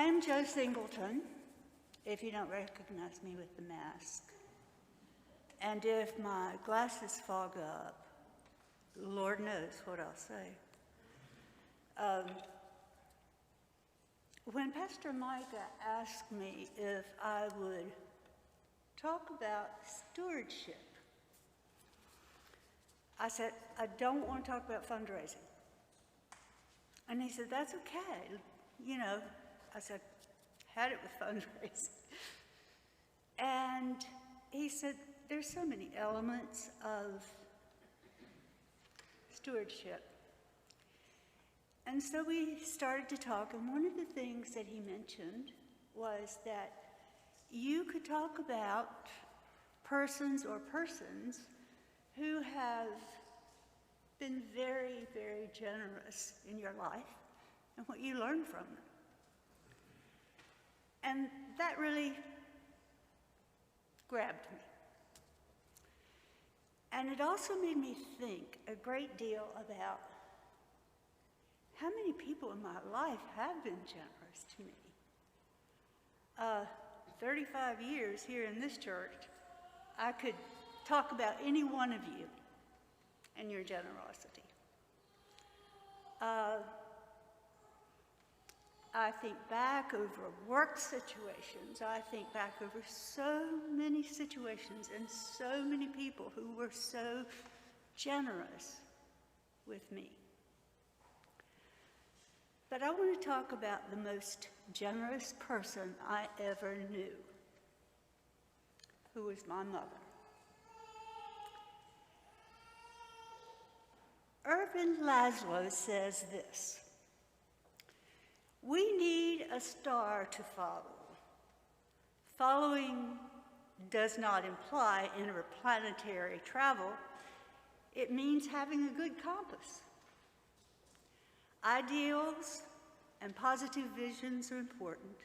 I am Jo Singleton, if you don't recognize me with the mask. And if my glasses fog up, Lord knows what I'll say. When Pastor Micah asked me if I would talk about stewardship, I said, I don't want to talk about fundraising. And he said, that's okay. You know, I said, had it with fundraising. And he said, there's so many elements of stewardship. And so we started to talk, and one of the things that he mentioned was that you could talk about persons who have been very, very generous in your life and what you learn from them. And that really grabbed me. And it also made me think a great deal about how many people in my life have been generous to me. 35 years here in this church, I could talk about any one of you and your generosity. I think back over work situations. I think back over so many situations and so many people who were so generous with me. But I want to talk about the most generous person I ever knew, who was my mother. Irvin Laszlo says this: we need a star to follow. Following does not imply interplanetary travel. It means having a good compass. Ideals and positive visions are important,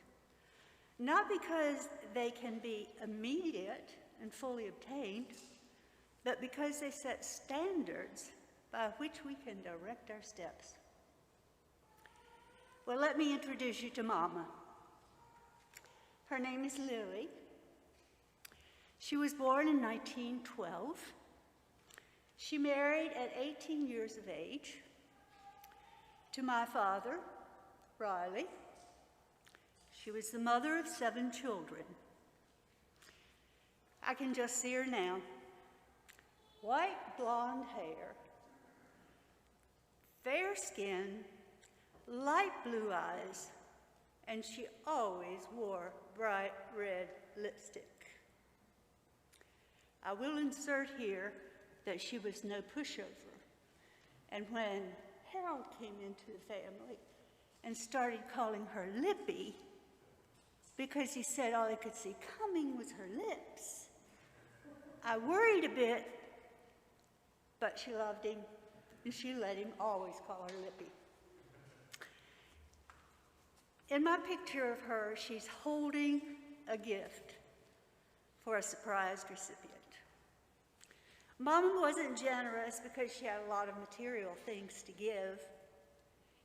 not because they can be immediate and fully obtained, but because they set standards by which we can direct our steps. Well, let me introduce you to Mama. Her name is Lily. She was born in 1912. She married at 18 years of age to my father, Riley. She was the mother of 7 children. I can just see her now. White blonde hair, fair skin, light blue eyes, and she always wore bright red lipstick. I will insert here that she was no pushover. And when Harold came into the family and started calling her Lippy, because he said all he could see coming was her lips, I worried a bit, but she loved him, and she let him always call her Lippy. In my picture of her, she's holding a gift for a surprised recipient. Mama wasn't generous because she had a lot of material things to give.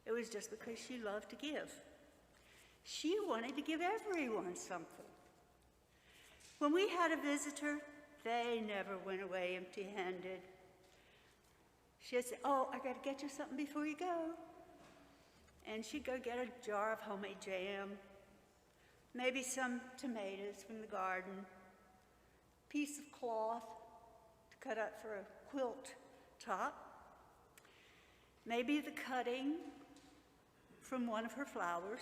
It was just because she loved to give. She wanted to give everyone something. When we had a visitor, they never went away empty-handed. She'd say, oh, I gotta get you something before you go. And she'd go get a jar of homemade jam, maybe some tomatoes from the garden, piece of cloth to cut up for a quilt top, maybe the cutting from one of her flowers,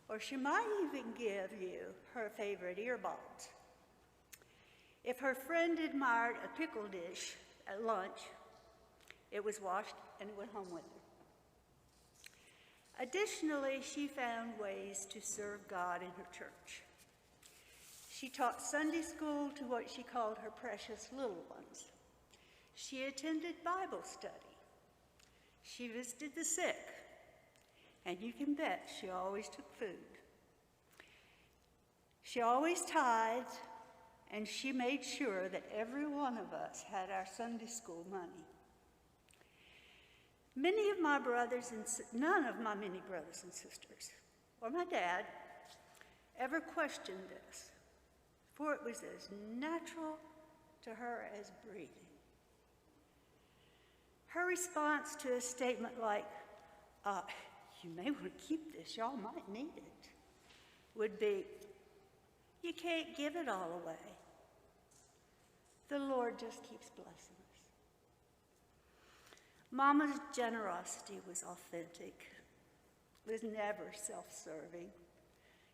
or she might even give you her favorite earbuds. If her friend admired a pickle dish at lunch, it was washed and it went home with her. Additionally, she found ways to serve God in her church. She taught Sunday school to what she called her precious little ones. She attended Bible study. She visited the sick, and you can bet she always took food. She always tithed, and she made sure that every one of us had our Sunday school money. None of my many brothers and sisters or my dad ever questioned this, for it was as natural to her as breathing. Her response to a statement like, you may want to keep this, y'all might need it, would be, you can't give it all away. The Lord just keeps blessing us. Mama's generosity was authentic. It was never self-serving.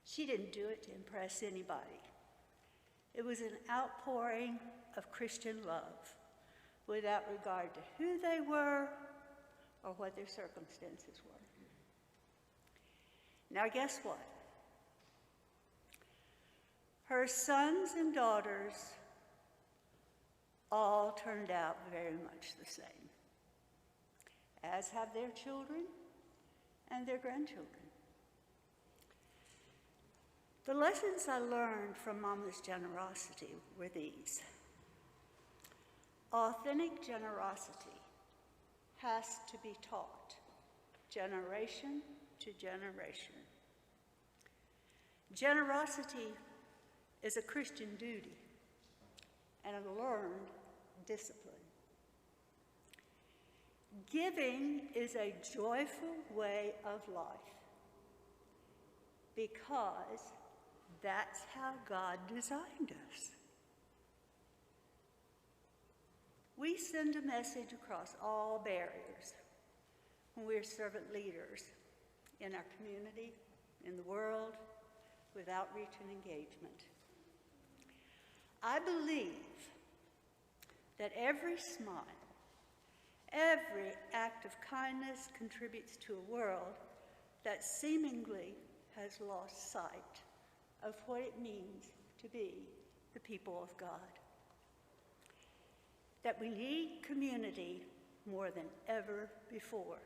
She didn't do it to impress anybody. It was an outpouring of Christian love without regard to who they were or what their circumstances were. Now guess what? Her sons and daughters all turned out very much the same, as have their children and their grandchildren. The lessons I learned from Mama's generosity were these. Authentic generosity has to be taught, generation to generation. Generosity is a Christian duty and a learned discipline. Giving is a joyful way of life because that's how God designed us. We send a message across all barriers when we're servant leaders in our community, in the world, with outreach and engagement. I believe that every smile, every act of kindness contributes to a world that seemingly has lost sight of what it means to be the people of God. That we need community more than ever before.